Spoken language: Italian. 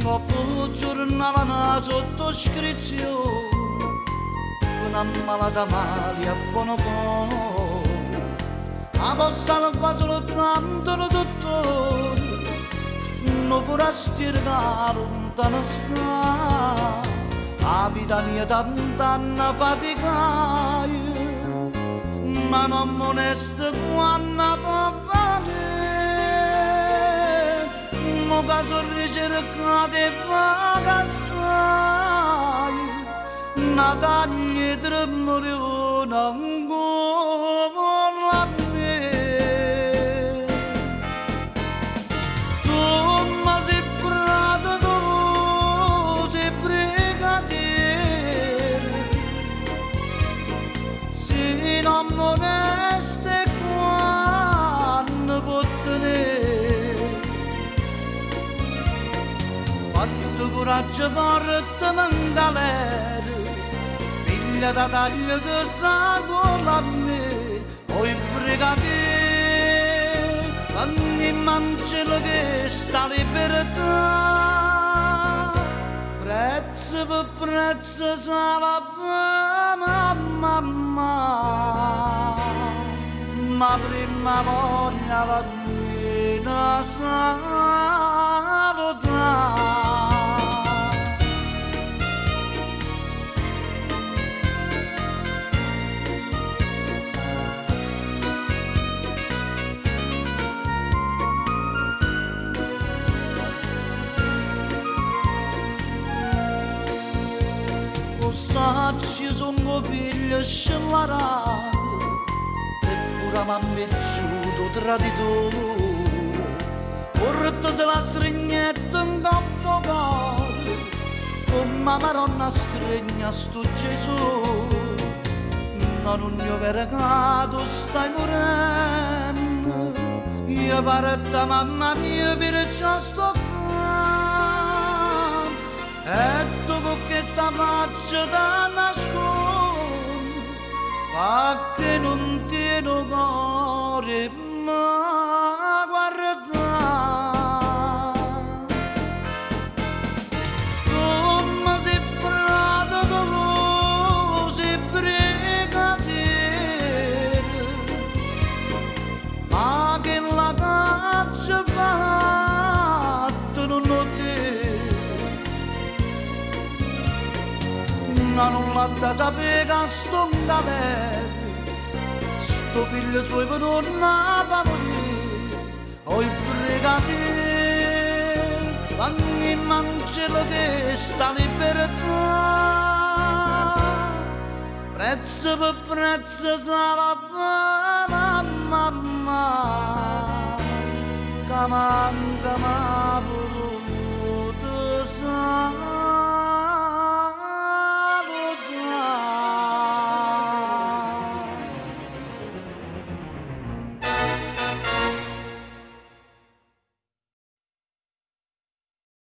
Troppo giornala sotto scritto, una malata male a buono cuore, a possa fare solo tanto tutto, non vorrà stirare lontano sta, la vita mia tant'anna faticai, ma non onesta quando può fare. Mo caso ricercate pagassai, Natagli tremoriona ancora a me. Tu mi sei prato, tu sei brigadiere, si non oneste quando può tenere. Fatto coraggio portami in galera, figlia da taglio che sta con a me, poi brigate, ogni mancella che sta libertà, prezzo per prezzo sarà mamma, ma prima voglia la mia salutare. Ci sono figlio scellerato, eppure mi ha piaciuto traditore, porta se la strignetta in campo cuore, come Madonna stregna sto Gesù, non mio peccato stai morendo, io paretta mamma mia per ciò sto qua. E dopo che sta faccia da nascondo, fa che non tieno cuore, ma guarda. Come si prato tu, si brigadiere, ma che la caccia fatta non lo dico. Non l'ha sapere che sto in galera, sto figlio suo per tornare a morire, oi brigate, ogni mancella che sta libertà, prezzo per prezzo sarà mamma, che manca ma voluto sa.